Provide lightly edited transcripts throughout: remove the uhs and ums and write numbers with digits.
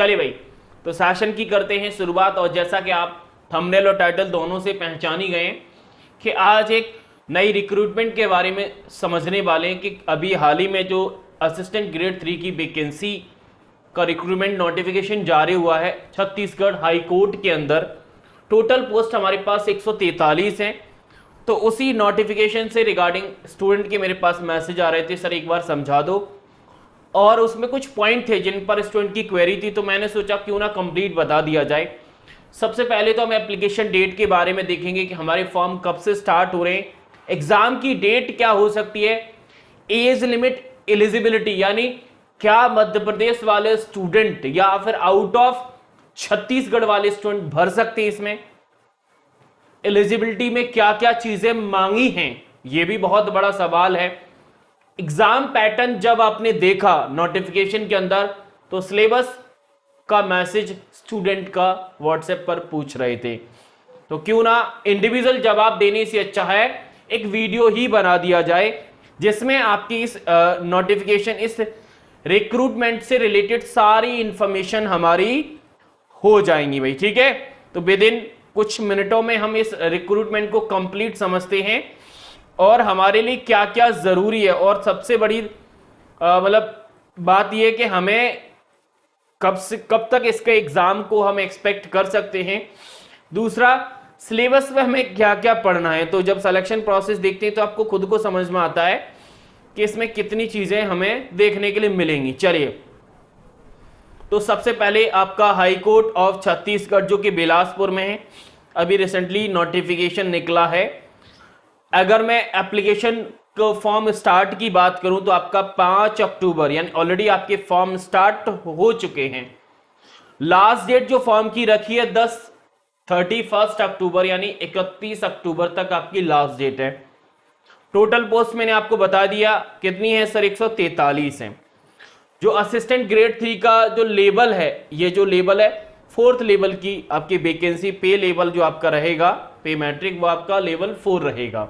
चलिए भाई, तो सेशन की करते हैं शुरुआत। और जैसा कि आप थंबनेल और टाइटल दोनों से पहचान ही गए हैं कि आज एक नई रिक्रूटमेंट के बारे में समझने वाले हैं कि अभी हाल ही में जो असिस्टेंट ग्रेड 3 की वैकेंसी का रिक्रूटमेंट नोटिफिकेशन जारी हुआ है छत्तीसगढ़ हाई कोर्ट के अंदर। टोटल पोस्ट हमारे पास 143 हैं। तो उसी नोटिफिकेशन से रिगार्डिंग स्टूडेंट के मेरे पास मैसेज आ रहे थे, सर एक बार समझा दो, और उसमें कुछ पॉइंट थे जिन पर स्टूडेंट की क्वेरी थी, तो मैंने सोचा क्यों ना कंप्लीट बता दिया जाए। सबसे पहले तो हम एप्लीकेशन डेट के बारे में देखेंगे कि हमारे फॉर्म कब से स्टार्ट हो रहे हैं, एग्जाम की डेट क्या हो सकती है, एज लिमिट, एलिजिबिलिटी यानी क्या मध्य प्रदेश वाले स्टूडेंट या फिर आउट ऑफ छत्तीसगढ़ वाले स्टूडेंट भर सकते हैं इसमें, एलिजिबिलिटी में क्या क्या चीजें मांगी हैं, यह भी बहुत बड़ा सवाल है। एग्जाम पैटर्न जब आपने देखा नोटिफिकेशन के अंदर तो सिलेबस का मैसेज स्टूडेंट का व्हाट्सएप पर पूछ रहे थे, तो क्यों ना इंडिविजुअल जवाब देने से अच्छा है एक वीडियो ही बना दिया जाए जिसमें आपकी इस नोटिफिकेशन, इस रिक्रूटमेंट से रिलेटेड सारी इंफॉर्मेशन हमारी हो जाएंगी भाई। ठीक है, तो विद इन कुछ मिनटों में हम इस रिक्रूटमेंट को कंप्लीट समझते हैं और हमारे लिए क्या क्या जरूरी है। और सबसे बड़ी मतलब बात यह कि हमें कब तक इसके एग्जाम को हम एक्सपेक्ट कर सकते हैं। दूसरा, सिलेबस में हमें क्या क्या पढ़ना है। तो जब सिलेक्शन प्रोसेस देखते हैं तो आपको खुद को समझ में आता है कि इसमें कितनी चीजें हमें देखने के लिए मिलेंगी। चलिए, तो सबसे पहले आपका हाई कोर्ट ऑफ छत्तीसगढ़ जो कि बिलासपुर में है, अभी रिसेंटली नोटिफिकेशन निकला है। अगर मैं एप्लीकेशन को फॉर्म स्टार्ट की बात करूं तो आपका 5 अक्टूबर यानी ऑलरेडी आपके फॉर्म स्टार्ट हो चुके हैं। लास्ट डेट जो फॉर्म की रखी है 31 अक्टूबर यानी 31 अक्टूबर तक आपकी लास्ट डेट है। टोटल पोस्ट मैंने आपको बता दिया कितनी है सर, 143 है। जो असिस्टेंट ग्रेड 3 का जो लेवल है, ये जो लेवल है 4th लेवल की आपकी वैकेंसी, पे लेवल जो आपका रहेगा, पे मैट्रिक, वो आपका लेवल 4 रहेगा।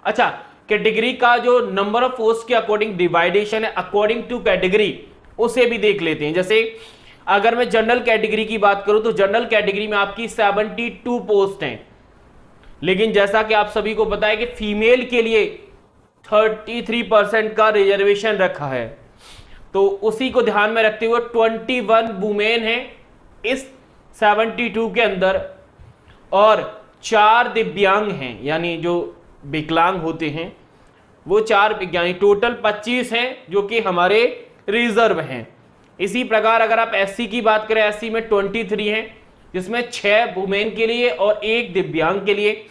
अच्छा, कैटेगरी का जो नंबर ऑफ पोस्ट के अकॉर्डिंग डिवाइडेशन है अकॉर्डिंग टू कैटेगरी, उसे भी देख लेते हैं। जैसे अगर मैं जनरल कैटेगरी की बात करूं तो जनरल कैटेगरी में आपकी 72 पोस्ट हैं, लेकिन जैसा कि आप सभी को पता है कि फीमेल के लिए 33% का रिजर्वेशन रखा है, तो उसी को ध्यान में रखते हुए 21 वुमेन है इस 72 के अंदर और 4 दिव्यांग हैं, यानी जो विकलांग होते हैं वो 4 विज्ञानी, टोटल 25 हैं जो कि हमारे रिजर्व हैं। इसी प्रकार अगर आप एससी की बात करें, एससी में 23 हैं जिसमें 6 वुमेन के लिए और 1 दिव्यांग के लिए।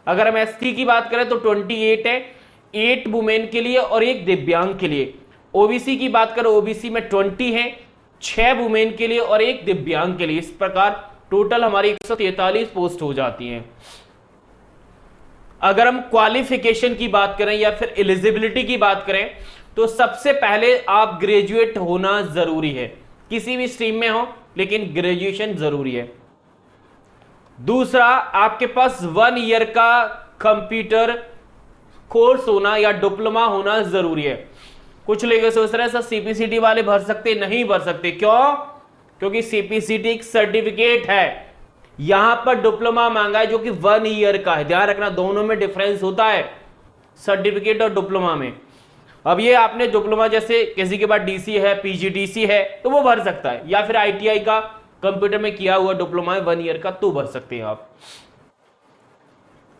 अगर हम एसटी की बात करें तो 28 है, 8 वुमेन के लिए और 1 दिव्यांग के लिए। ओबीसी की बात करें, ओबीसी में 20 हैं, 6 वुमेन के लिए और 1 दिव्यांग के लिए। इस प्रकार टोटल हमारी 143 पोस्ट हो जाती हैं। अगर हम क्वालिफिकेशन की बात करें या फिर एलिजिबिलिटी की बात करें तो सबसे पहले आप ग्रेजुएट होना जरूरी है, किसी भी स्ट्रीम में हो लेकिन ग्रेजुएशन जरूरी है। दूसरा, आपके पास 1 ईयर का कंप्यूटर कोर्स होना या डिप्लोमा होना जरूरी है। कुछ लोग सोच रहे हैं सर सीपीसीटी वाले भर सकते, नहीं भर सकते। क्यों? क्योंकि सीपीसीटी एक सर्टिफिकेट है, यहां पर डिप्लोमा मांगा है जो कि 1 ईयर का है। ध्यान रखना, दोनों में डिफरेंस होता है, सर्टिफिकेट और डिप्लोमा में। अब ये आपने डिप्लोमा, जैसे किसी के पास डीसी है, पीजीडीसी है, तो वो भर सकता है, या फिर आईटीआई का कंप्यूटर में किया हुआ डिप्लोमा है 1 ईयर का, तो भर सकते हैं आप।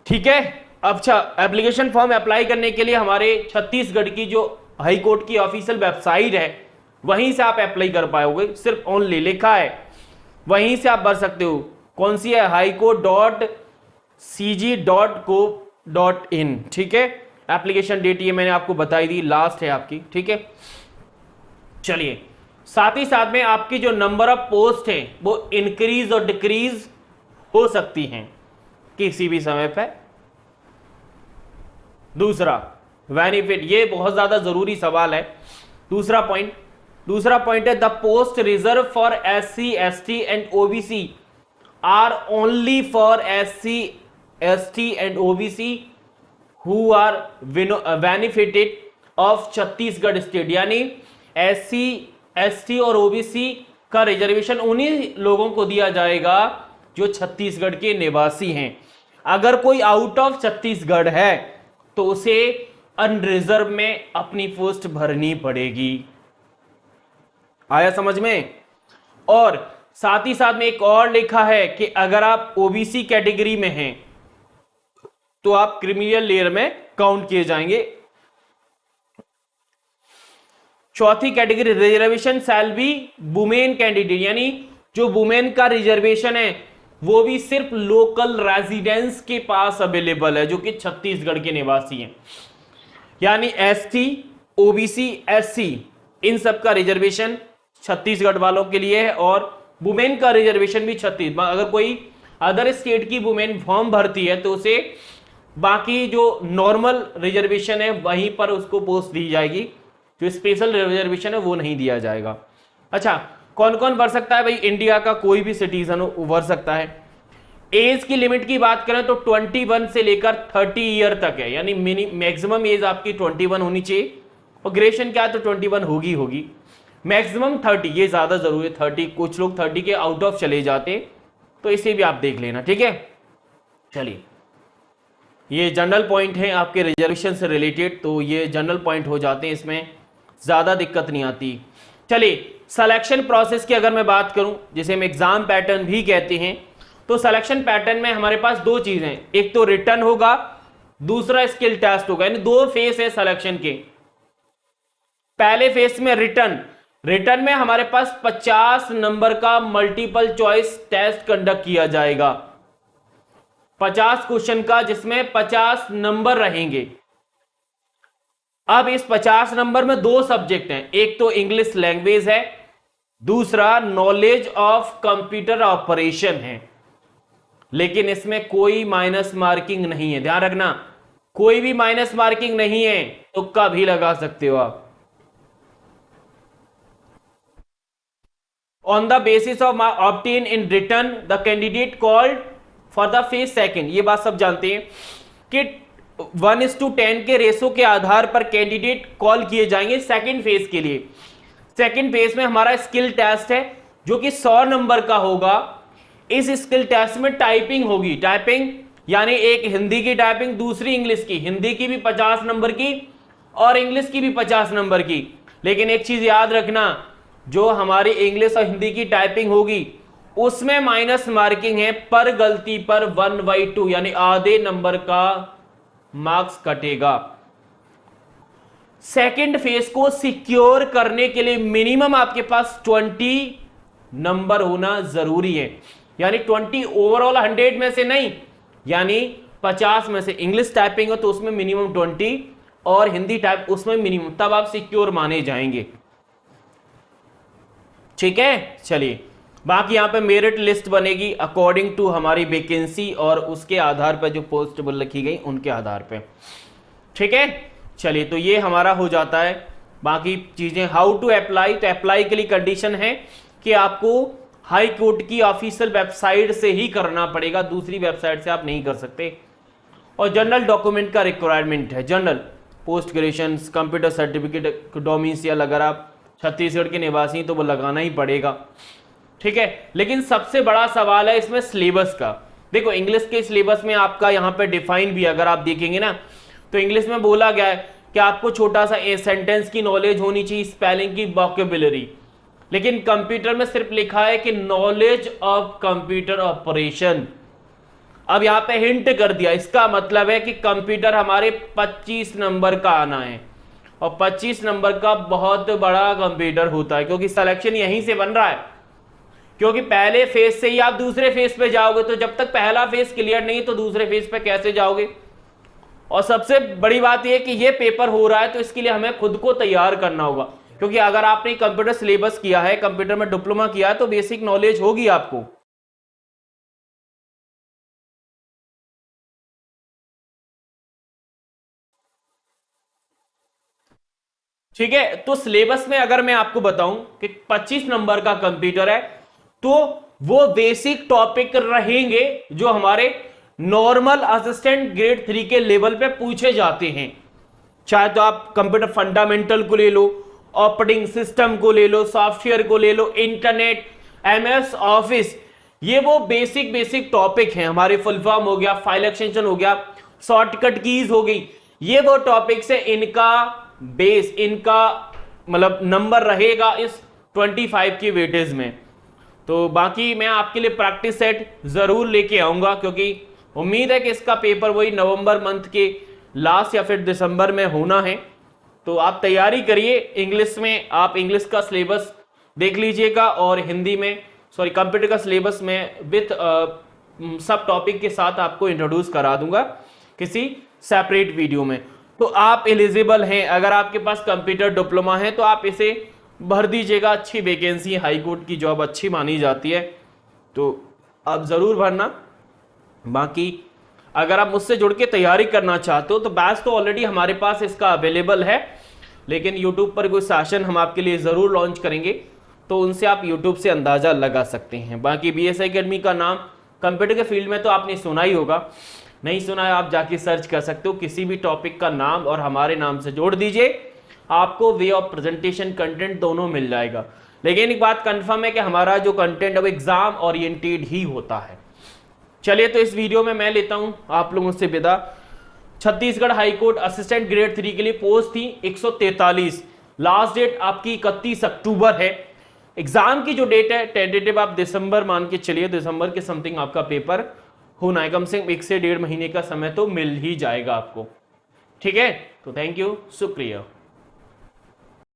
ठीक है। अच्छा, एप्लीकेशन फॉर्म अप्लाई करने के लिए हमारे छत्तीसगढ़ की जो हाई कोर्ट की ऑफिशियल वेबसाइट है वहीं से आप अप्लाई कर पाओगे, सिर्फ ओनली लिखा है, वहीं से आप भर सकते हो। कौन सी है? highcourt.cg.gov.in। ठीक है, एप्लीकेशन डेट ये मैंने आपको बताई दी, लास्ट है आपकी। ठीक है, चलिए, साथ ही साथ में आपकी जो नंबर ऑफ पोस्ट है वो इंक्रीज और डिक्रीज हो सकती हैं किसी भी समय पे। दूसरा, बेनिफिट, ये बहुत ज्यादा जरूरी सवाल है। दूसरा पॉइंट है the post reserve for SC, ST and OBC are only for SC, ST and OBC who are benefited of Chhattisgarh state. यानी एससी, एसटी और ओबीसी का रिजर्वेशन उन्हीं लोगों को दिया जाएगा जो छत्तीसगढ़ के निवासी हैं। अगर कोई आउट ऑफ छत्तीसगढ़ है तो उसे अनरिजर्व में अपनी पोस्ट भरनी पड़ेगी। आया समझ में? और साथ ही साथ में एक और लिखा है कि अगर आप ओबीसी कैटेगरी में हैं तो आप क्रिमिनल लेयर में काउंट किए जाएंगे। चौथी category reservation shall be women candidate, यानी जो वुमेन का रिजर्वेशन है वो भी सिर्फ लोकल रेजिडेंस के पास अवेलेबल है जो कि छत्तीसगढ़ के निवासी हैं। यानी एसटी, ओबीसी, एससी इन सब का रिजर्वेशन छत्तीसगढ़ वालों के लिए है और वुमेन का रिजर्वेशन भी छत्तीसगढ़। अगर कोई अदर स्टेट की वुमेन फॉर्म भरती है तो उसे बाकी जो नॉर्मल रिजर्वेशन है वहीं पर उसको पोस्ट दी जाएगी, जो स्पेशल रिजर्वेशन है वो नहीं दिया जाएगा। अच्छा, कौन कौन भर सकता है भाई? इंडिया का कोई भी सिटीजन भर सकता है। एज की लिमिट की बात करें तो 21 से लेकर 30 ईयर तक है, यानी मैक्सिमम एज आपकी 21 होनी चाहिए और ग्रेजुएशन क्या है तो 21 होगी। मैक्सिमम 30, ये ज्यादा जरूरी है 30, कुछ लोग 30 के आउट ऑफ चले जाते, तो इसे भी आप देख लेना, ठीक है। चलिए, ये जनरल पॉइंट है आपके रिजर्वेशन से रिलेटेड, तो ये जनरल पॉइंट हो जाते हैं, इसमें ज्यादा दिक्कत नहीं आती। चलिए, सिलेक्शन प्रोसेस की अगर मैं बात करूं, जिसे हम एग्जाम पैटर्न भी कहते हैं, तो सिलेक्शन पैटर्न में हमारे पास दो चीजें, एक तो रिटन होगा, दूसरा स्किल टेस्ट होगा, यानी दो फेस है सिलेक्शन के। पहले फेस में रिटन में हमारे पास 50 नंबर का मल्टीपल चॉइस टेस्ट कंडक्ट किया जाएगा, 50 क्वेश्चन का, जिसमें 50 नंबर रहेंगे। अब इस 50 नंबर में दो सब्जेक्ट हैं, एक तो इंग्लिश लैंग्वेज है, दूसरा नॉलेज ऑफ कंप्यूटर ऑपरेशन है। लेकिन इसमें कोई माइनस मार्किंग नहीं है, ध्यान रखना, कोई भी माइनस मार्किंग नहीं है, तुक्का भी लगा सकते हो आप। On the basis of obtain in return the candidate called for the phase second, ये बात सब जानते हैं कि 1:10 के रेशो के आधार पर कैंडिडेट कॉल किए जाएंगे सेकंड फेज के लिए। सेकंड फेज में हमारा स्किल टेस्ट है जो कि 100 नंबर का होगा। इस स्किल टेस्ट में टाइपिंग होगी, टाइपिंग यानी एक हिंदी की टाइपिंग, दूसरी इंग्लिश की, हिंदी की भी 50 नंबर की और इंग्लिश की भी 50 नंबर की। लेकिन एक चीज याद रखना, जो हमारी इंग्लिश और हिंदी की टाइपिंग होगी उसमें माइनस मार्किंग है, पर गलती पर 1/2 यानी आधे नंबर का मार्क्स कटेगा। सेकंड फेज को सिक्योर करने के लिए मिनिमम आपके पास 20 नंबर होना जरूरी है, यानी 20 ओवरऑल 100 में से नहीं, यानी 50 में से इंग्लिश टाइपिंग हो तो उसमें मिनिमम 20 और हिंदी टाइप उसमें मिनिमम, तब आप सिक्योर माने जाएंगे, ठीक है। चलिए, बाकी यहां पे मेरिट लिस्ट बनेगी अकॉर्डिंग टू हमारी वैकेंसी और उसके आधार पर जो पोस्ट लिखी गई उनके आधार पे, ठीक है। चलिए, तो ये हमारा हो जाता है। बाकी चीजें हाउ टू अप्लाई, तो अप्लाई के लिए कंडीशन है कि आपको हाई कोर्ट की ऑफिशियल वेबसाइट से ही करना पड़ेगा, दूसरी वेबसाइट से आप नहीं कर सकते। और जनरल डॉक्यूमेंट का रिक्वायरमेंट है, general post graduation, computer certificate, domicile, अगर आप छत्तीसगढ़ के निवासी तो वो लगाना ही पड़ेगा, ठीक है। लेकिन सबसे बड़ा सवाल है इसमें सिलेबस का। देखो, इंग्लिश के सिलेबस में आपका यहाँ पे डिफाइन भी अगर आप देखेंगे ना, तो इंग्लिश में बोला गया है कि आपको छोटा सा सेंटेंस की नॉलेज होनी चाहिए, स्पेलिंग की, वोकैबुलरी। लेकिन कंप्यूटर में सिर्फ लिखा है कि नॉलेज ऑफ कंप्यूटर ऑपरेशन। अब यहां पे हिंट कर दिया, इसका मतलब है कि कंप्यूटर हमारे 25 नंबर का आना है, और 25 नंबर का बहुत बड़ा कंप्यूटर होता है, क्योंकि सिलेक्शन यहीं से बन रहा है। क्योंकि पहले फेज से ही आप दूसरे फेज पे जाओगे, तो जब तक पहला फेज क्लियर नहीं तो दूसरे फेज पे कैसे जाओगे। और सबसे बड़ी बात यह कि ये पेपर हो रहा है तो इसके लिए हमें खुद को तैयार करना होगा, क्योंकि अगर आपने कंप्यूटर सिलेबस किया है, कंप्यूटर में डिप्लोमा किया है, तो बेसिक नॉलेज होगी आपको। ठीक है, तो सिलेबस में अगर मैं आपको बताऊं कि 25 नंबर का कंप्यूटर है, तो वो बेसिक टॉपिक रहेंगे जो हमारे नॉर्मल असिस्टेंट ग्रेड 3 के लेवल पे पूछे जाते हैं। चाहे तो आप कंप्यूटर फंडामेंटल को ले लो, ऑपरेटिंग सिस्टम को ले लो, सॉफ्टवेयर को ले लो, इंटरनेट, एमएस ऑफिस, ये वो बेसिक बेसिक टॉपिक हैं हमारे। फुल फॉर्म हो गया, फाइल एक्सटेंशन हो गया, शॉर्टकट कीज हो गई, ये वो टॉपिक्स है, इनका बेस, इनका मतलब नंबर रहेगा इस 25 की वेटेज में। तो बाकी मैं आपके लिए प्रैक्टिस सेट जरूर लेके आऊंगा, क्योंकि उम्मीद है कि इसका पेपर वही नवंबर मंथ के लास्ट या फिर दिसंबर में होना है। तो आप तैयारी करिए। इंग्लिश में आप इंग्लिश का सिलेबस देख लीजिएगा, और हिंदी में कंप्यूटर का सिलेबस में विथ सब टॉपिक के साथ आपको इंट्रोड्यूस करा दूंगा किसी सेपरेट वीडियो में। तो आप एलिजिबल हैं, अगर आपके पास कंप्यूटर डिप्लोमा है तो आप इसे भर दीजिएगा। अच्छी वैकेंसी, हाई कोर्ट की जॉब अच्छी मानी जाती है, तो आप ज़रूर भरना। बाकी अगर आप मुझसे जुड़ के तैयारी करना चाहते हो तो बैच तो ऑलरेडी हमारे पास इसका अवेलेबल है, लेकिन यूट्यूब पर कोई सेशन हम आपके लिए ज़रूर लॉन्च करेंगे, तो उनसे आप यूट्यूब से अंदाज़ा लगा सकते हैं। बाकी BS एकेडमी का नाम कंप्यूटर के फील्ड में तो आपने सुना ही होगा, नहीं सुना है आप जाके सर्च कर सकते हो, किसी भी टॉपिक का नाम और हमारे नाम से जोड़ दीजिए, आपको वे ऑफ प्रेजेंटेशन, कंटेंट दोनों मिल जाएगा। लेकिन एक बात कंफर्म है कि हमारा जो कंटेंट है वो एग्जाम ओरिएंटेड ही होता है। चलिए, तो इस वीडियो में मैं लेता हूं आप लोगों से विदा। छत्तीसगढ़ हाईकोर्ट असिस्टेंट ग्रेड 3 के लिए पोस्ट थी 143, लास्ट डेट आपकी 31 अक्टूबर है। एग्जाम की जो डेट है टेंटेटिव आप दिसंबर मान के चलिए, दिसंबर के समथिंग आपका पेपर होना है। कम से कम 1 से 1.5 महीने का समय तो मिल ही जाएगा आपको। ठीक है, तो थैंक यू, शुक्रिया।